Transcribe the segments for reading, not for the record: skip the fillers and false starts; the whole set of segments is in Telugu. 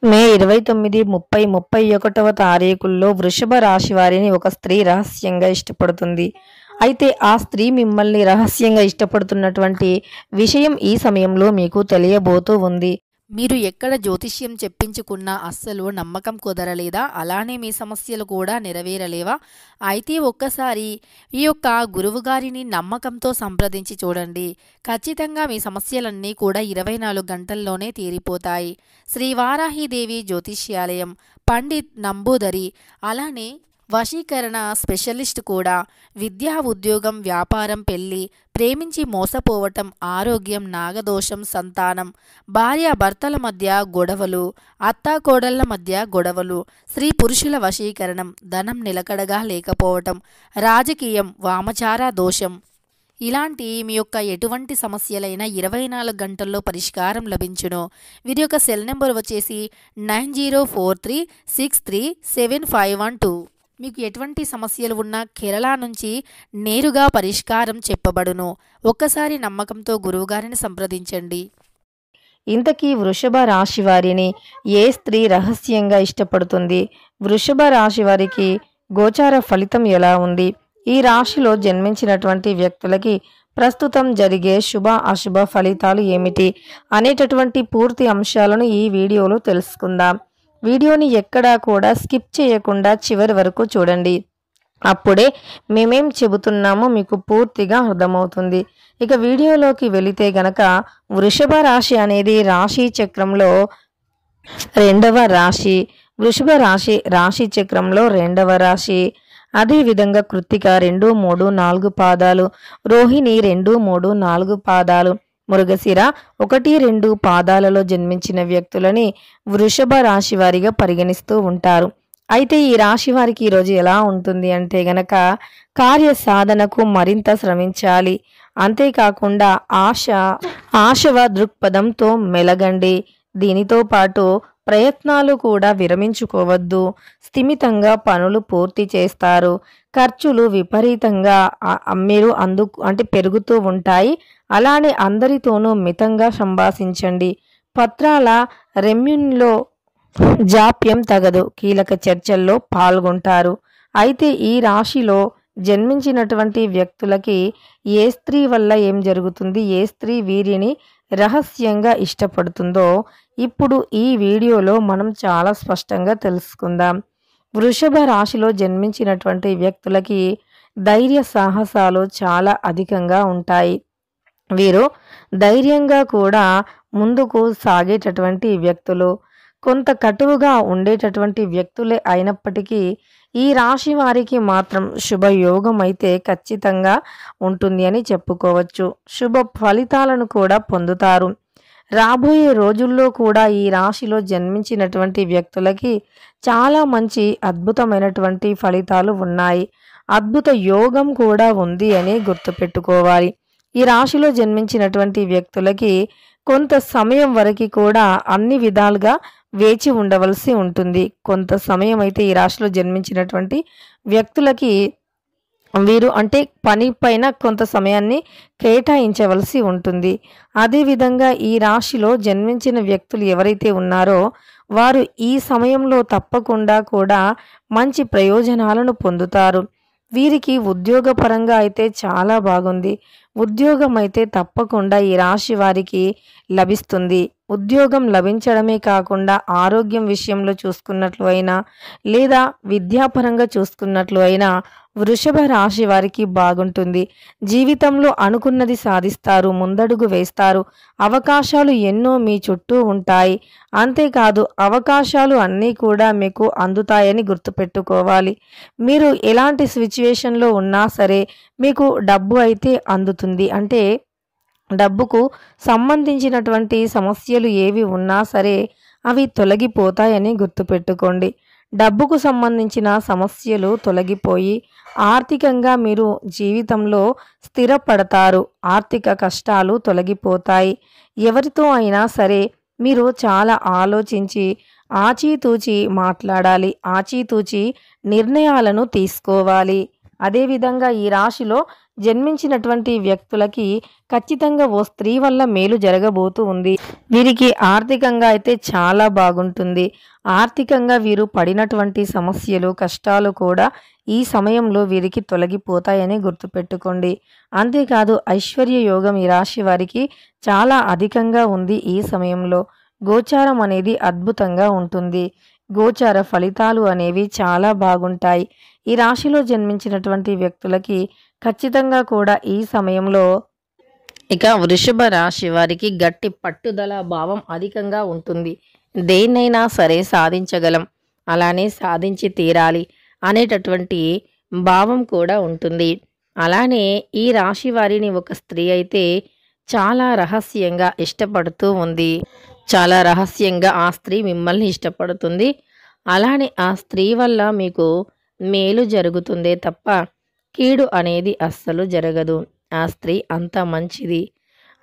మే 29, 30, 31వ తారీఖుల్లో వృషభ రాశి వారిని ఒక స్త్రీ రహస్యంగా ఇష్టపడుతుంది. అయితే ఆ స్త్రీ మిమ్మల్ని రహస్యంగా ఇష్టపడుతున్నటువంటి విషయం ఈ సమయంలో మీకు తెలియబోతూ ఉంది. మీరు ఎక్కడ జ్యోతిష్యం చెప్పించుకున్నా అస్సలు నమ్మకం కుదరలేదా? అలానే మీ సమస్యలు కూడా నెరవేరలేవా? అయితే ఒక్కసారి ఈ యొక్క గురువుగారిని నమ్మకంతో సంప్రదించి చూడండి. ఖచ్చితంగా మీ సమస్యలన్నీ కూడా 24 గంటల్లోనే తీరిపోతాయి. శ్రీ వారాహిదేవి జ్యోతిష్యాలయం, పండిత్ నంబూదరి, అలానే వశీకరణ స్పెషలిస్ట్ కూడా. విద్యా, ఉద్యోగం, వ్యాపారం, పెళ్లి, ప్రేమించి మోసపోవటం, ఆరోగ్యం, నాగదోషం, సంతానం, భార్యాభర్తల మధ్య గొడవలు, అత్తాకోడళ్ల మధ్య గొడవలు, స్త్రీ పురుషుల వశీకరణం, ధనం నిలకడగా లేకపోవటం, రాజకీయం, వామచార దోషం, ఇలాంటి మీ యొక్క ఎటువంటి సమస్యలైనా 24 గంటల్లో పరిష్కారం లభించును. వీరి యొక్క సెల్ నెంబర్ వచ్చేసి 9043637512. మీకు ఎటువంటి సమస్యలు ఉన్నా కేరళ నుంచి నేరుగా పరిష్కారం చెప్పబడును. ఒక్కసారి నమ్మకంతో గురువుగారిని సంప్రదించండి. ఇంతకీ వృషభ రాశి వారిని ఏ స్త్రీ రహస్యంగా ఇష్టపడుతుంది? వృషభ రాశి వారికి గోచార ఫలితం ఎలా ఉంది? ఈ రాశిలో జన్మించినటువంటి వ్యక్తులకి ప్రస్తుతం జరిగే శుభ అశుభ ఫలితాలు ఏమిటి అనేటటువంటి పూర్తి అంశాలను ఈ వీడియోలో తెలుసుకుందాం. వీడియోని ఎక్కడా కూడా స్కిప్ చేయకుండా చివరి వరకు చూడండి. అప్పుడే మేమేం చెబుతున్నామో మీకు పూర్తిగా అర్థమవుతుంది. ఇక వీడియోలోకి వెళితే గనక వృషభ రాశి అనేది రాశి చక్రంలో 2వ రాశి. వృషభ రాశి రాశి చక్రంలో 2వ రాశి. అదేవిధంగా కృత్తిక 2, 3, 4 పాదాలు, రోహిణి 2, 3, 4 పాదాలు, మృగశిర 1, 2 పాదాలలో జన్మించిన వ్యక్తులని వృషభ రాశి వారిగా పరిగణిస్తూ ఉంటారు. అయితే ఈ రాశి వారికి ఈరోజు ఎలా ఉంటుంది అంటే గనక కార్య సాధనకు మరింత శ్రమించాలి. అంతేకాకుండా ఆశవ దృక్పథంతో మెలగండి. దీనితో పాటు ప్రయత్నాలు కూడా విరమించుకోవద్దు. స్థిమితంగా పనులు పూర్తి చేస్తారు. ఖర్చులు విపరీతంగా మీరు పెరుగుతూ ఉంటాయి. అలానే అందరితోనూ మితంగా సంభాషించండి. పత్రాల రెమ్యూన్లో జాప్యం తగదు. కీలక చర్చల్లో పాల్గొంటారు. అయితే ఈ రాశిలో జన్మించినటువంటి వ్యక్తులకి ఏ స్త్రీ వల్ల ఏం జరుగుతుంది, ఏ స్త్రీ వీరిని రహస్యంగా ఇష్టపడుతుందో ఇప్పుడు ఈ వీడియోలో మనం చాలా స్పష్టంగా తెలుసుకుందాం. వృషభ రాశిలో జన్మించినటువంటి వ్యక్తులకి ధైర్య సాహసాలు చాలా అధికంగా ఉంటాయి. వీరు ధైర్యంగా కూడా ముందుకు సాగేటటువంటి వ్యక్తులు. కొంత కటువుగా ఉండేటటువంటి వ్యక్తులే అయినప్పటికీ ఈ రాశి వారికి మాత్రం శుభయోగం అయితే ఖచ్చితంగా ఉంటుంది అని చెప్పుకోవచ్చు. శుభ ఫలితాలను కూడా పొందుతారు. రాబోయే రోజుల్లో కూడా ఈ రాశిలో జన్మించినటువంటి వ్యక్తులకి చాలా మంచి అద్భుతమైనటువంటి ఫలితాలు ఉన్నాయి. అద్భుత యోగం కూడా ఉంది అని గుర్తుపెట్టుకోవాలి. ఈ రాశిలో జన్మించినటువంటి వ్యక్తులకి కొంత సమయం వరకు కూడా అన్ని విధాలుగా వేచి ఉండవలసి ఉంటుంది. కొంత సమయం అయితే ఈ రాశిలో జన్మించినటువంటి వ్యక్తులకి వీరు పని పైన కొంత సమయాన్ని కేటాయించవలసి ఉంటుంది. అదేవిధంగా ఈ రాశిలో జన్మించిన వ్యక్తులు ఎవరైతే ఉన్నారో వారు ఈ సమయంలో తప్పకుండా కూడా మంచి ప్రయోజనాలను పొందుతారు. వీరికి ఉద్యోగపరంగా అయితే చాలా బాగుంది. ఉద్యోగం అయితే తప్పకుండా ఈ రాశి వారికి లభిస్తుంది. ఉద్యోగం లభించడమే కాకుండా ఆరోగ్యం విషయంలో చూసుకున్నట్లు అయినా లేదా విద్యాపరంగా చూసుకున్నట్లు అయినా వృషభ రాశి వారికి బాగుంటుంది. జీవితంలో అనుకున్నది సాధిస్తారు, ముందడుగు వేస్తారు. అవకాశాలు ఎన్నో మీ చుట్టూ ఉంటాయి. అంతేకాదు అవకాశాలు అన్నీ కూడా మీకు అందుతాయని గుర్తుపెట్టుకోవాలి. మీరు ఎలాంటి సిచ్యువేషన్లో ఉన్నా సరే మీకు డబ్బు అయితే అందుతుంది. డబ్బుకు సంబంధించినటువంటి సమస్యలు ఏవి ఉన్నా సరే అవి తొలగిపోతాయని గుర్తుపెట్టుకోండి. డబ్బుకు సంబంధించిన సమస్యలు తొలగిపోయి ఆర్థికంగా మీరు జీవితంలో స్థిరపడతారు. ఆర్థిక కష్టాలు తొలగిపోతాయి. ఎవరితో అయినా సరే మీరు చాలా ఆలోచించి ఆచితూచి మాట్లాడాలి. ఆచితూచి నిర్ణయాలను తీసుకోవాలి. అదేవిధంగా ఈ రాశిలో జన్మించినటువంటి వ్యక్తులకి ఖచ్చితంగా ఓ స్త్రీ వల్ల మేలు జరగబోతూ ఉంది. వీరికి ఆర్థికంగా అయితే చాలా బాగుంటుంది. ఆర్థికంగా వీరు పడినటువంటి సమస్యలు, కష్టాలు కూడా ఈ సమయంలో వీరికి తొలగిపోతాయని గుర్తుపెట్టుకోండి. అంతేకాదు ఐశ్వర్య యోగం ఈ రాశి వారికి చాలా అధికంగా ఉంది. ఈ సమయంలో గోచారం అనేది అద్భుతంగా ఉంటుంది. గోచార ఫలితాలు అనేవి చాలా బాగుంటాయి. ఈ రాశిలో జన్మించినటువంటి వ్యక్తులకి ఖచ్చితంగా కూడా ఈ సమయంలో ఇక వృషభ రాశి వారికి గట్టి పట్టుదల భావం అధికంగా ఉంటుంది. దేన్నైనా సరే సాధించగలం, అలానే సాధించి తీరాలి అనేటటువంటి భావం కూడా ఉంటుంది. అలానే ఈ రాశి వారిని ఒక స్త్రీ అయితే చాలా రహస్యంగా ఇష్టపడుతూ ఉంది. చాలా రహస్యంగా ఆ స్త్రీ మిమ్మల్ని ఇష్టపడుతుంది. అలానే ఆ స్త్రీ వల్ల మీకు మేలు జరుగుతుందే తప్ప కీడు అనేది అస్సలు జరగదు. ఆ స్త్రీ అంత మంచిది.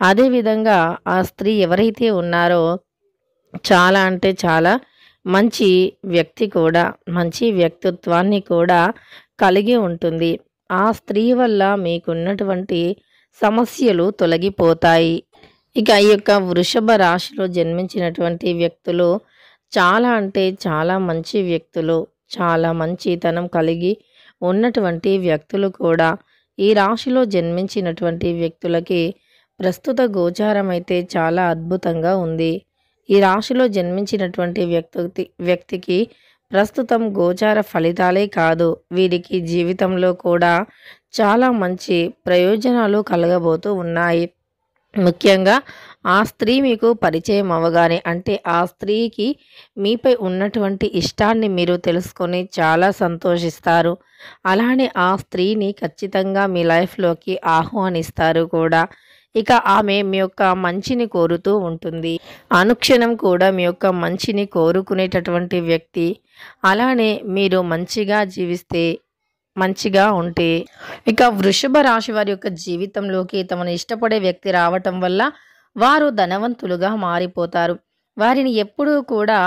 అదేవిధంగా ఆ స్త్రీ ఎవరైతే ఉన్నారో చాలా అంటే చాలా మంచి వ్యక్తి కూడా, మంచి వ్యక్తిత్వాన్ని కూడా కలిగి ఉంటుంది. ఆ స్త్రీ వల్ల మీకున్నటువంటి సమస్యలు తొలగిపోతాయి. ఇక ఈ యొక్క వృషభ రాశిలో జన్మించినటువంటి వ్యక్తులు చాలా అంటే చాలా మంచి వ్యక్తులు, చాలా మంచితనం కలిగి ఉన్నటువంటి వ్యక్తులు కూడా. ఈ రాశిలో జన్మించినటువంటి వ్యక్తులకి ప్రస్తుత గోచారం అయితే చాలా అద్భుతంగా ఉంది. ఈ రాశిలో జన్మించినటువంటి వ్యక్తికి ప్రస్తుతం గోచార ఫలితాలే కాదు, వీరికి జీవితంలో కూడా చాలా మంచి ప్రయోజనాలు కలగబోతూ ఉన్నాయి. ముఖ్యంగా ఆ స్త్రీ మీకు పరిచయం అవ్వగానే, అంటే ఆ స్త్రీకి మీపై ఉన్నటువంటి ఇష్టాన్ని మీరు తెలుసుకొని చాలా సంతోషిస్తారు. అలానే ఆ స్త్రీని ఖచ్చితంగా మీ లైఫ్లోకి ఆహ్వానిస్తారు కూడా. ఇక ఆమె మీ యొక్క మంచిని కోరుతూ ఉంటుంది. అనుక్షణం కూడా మీ యొక్క మంచిని కోరుకునేటటువంటి వ్యక్తి. అలానే మీరు మంచిగా జీవిస్తే, మంచిగా ఉంటే, ఇక వృషభ రాశి వారి యొక్క జీవితంలోకి తమను ఇష్టపడే వ్యక్తి రావటం వల్ల వారు ధనవంతులుగా మారిపోతారు. వారిని ఎప్పుడూ కూడా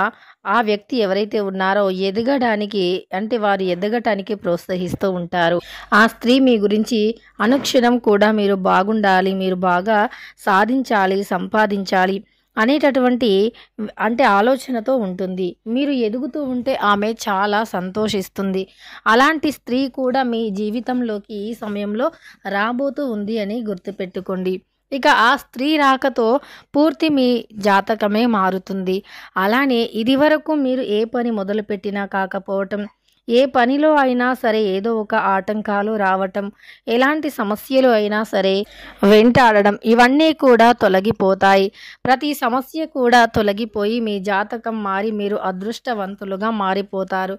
ఆ వ్యక్తి ఎవరైతే ఉన్నారో ఎదగడానికి, అంటే వారు ఎదగటానికి ప్రోత్సహిస్తూ ఉంటారు. ఆ స్త్రీ మీ గురించి అనుక్షణం కూడా మీరు బాగుండాలి, మీరు బాగా సాధించాలి, సంపాదించాలి అనేటటువంటి ఆలోచనతో ఉంటుంది. మీరు ఎదుగుతూ ఉంటే ఆమె చాలా సంతోషిస్తుంది. అలాంటి స్త్రీ కూడా మీ జీవితంలోకి ఈ సమయంలో రాబోతూ ఉంది అని గుర్తుపెట్టుకోండి. ఇక ఆ స్త్రీ రాకతో పూర్తి మీ జాతకమే మారుతుంది. అలానే ఇదివరకు మీరు ఏ పని మొదలుపెట్టినా కాకపోవటం, ఏ పనిలో అయినా సరే ఏదో ఒక ఆటంకాలు రావటం, ఎలాంటి సమస్యలు అయినా సరే వెంటాడడం, ఇవన్నీ కూడా తొలగిపోతాయి. ప్రతి సమస్య కూడా తొలగిపోయి మీ జాతకం మారి మీరు అదృష్టవంతులుగా మారిపోతారు.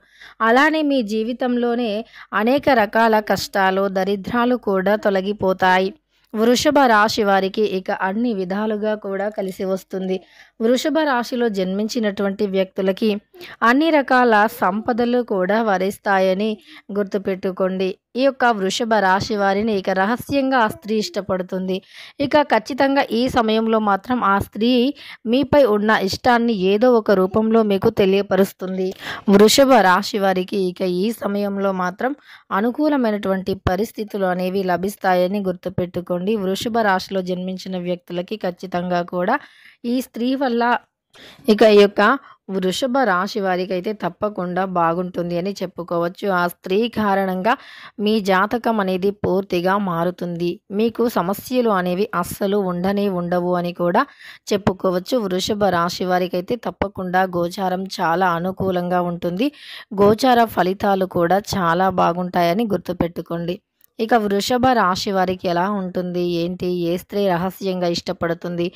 అలానే మీ జీవితంలోనే అనేక రకాల కష్టాలు, దరిద్రాలు కూడా తొలగిపోతాయి. వృషభ రాశి వారికి ఇక అన్ని విధాలుగా కూడా కలిసి వస్తుంది. వృషభ రాశిలో జన్మించినటువంటి వ్యక్తులకి అన్ని రకాల సంపదలు కూడా వరిస్తాయని గుర్తుపెట్టుకోండి. ఈ యొక్క వృషభ రాశి వారిని ఇక రహస్యంగా ఆ స్త్రీ ఇష్టపడుతుంది. ఇక ఖచ్చితంగా ఈ సమయంలో మాత్రం ఆ స్త్రీ మీపై ఉన్న ఇష్టాన్ని ఏదో ఒక రూపంలో మీకు తెలియపరుస్తుంది. వృషభ రాశి వారికి ఇక ఈ సమయంలో మాత్రం అనుకూలమైనటువంటి పరిస్థితులు అనేవి లభిస్తాయని గుర్తుపెట్టుకోండి. వృషభ రాశిలో జన్మించిన వ్యక్తులకి ఖచ్చితంగా కూడా ఈ స్త్రీ వల్ల ఇక ఈ యొక్క వృషభ రాశి వారికి అయితే తప్పకుండా బాగుంటుంది అని చెప్పుకోవచ్చు. ఆ స్త్రీ కారణంగా మీ జాతకం అనేది పూర్తిగా మారుతుంది. మీకు సమస్యలు అనేవి అస్సలు ఉండవు అని కూడా చెప్పుకోవచ్చు. వృషభ రాశి వారికి అయితే తప్పకుండా గోచారం చాలా అనుకూలంగా ఉంటుంది. గోచార ఫలితాలు కూడా చాలా బాగుంటాయని గుర్తుపెట్టుకోండి. ఇక వృషభ రాశి వారికి ఎలా ఉంటుంది, ఏంటి, ఏ స్త్రీ రహస్యంగా ఇష్టపడుతుంది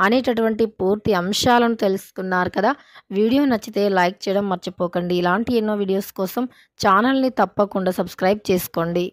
అనేటటువంటి పూర్తి అంశాలను తెలుసుకున్నారు కదా. వీడియో నచ్చితే లైక్ చేయడం మర్చిపోకండి. ఇలాంటి ఎన్నో వీడియోస్ కోసం ఛానల్ని తప్పకుండా సబ్స్క్రైబ్ చేసుకోండి.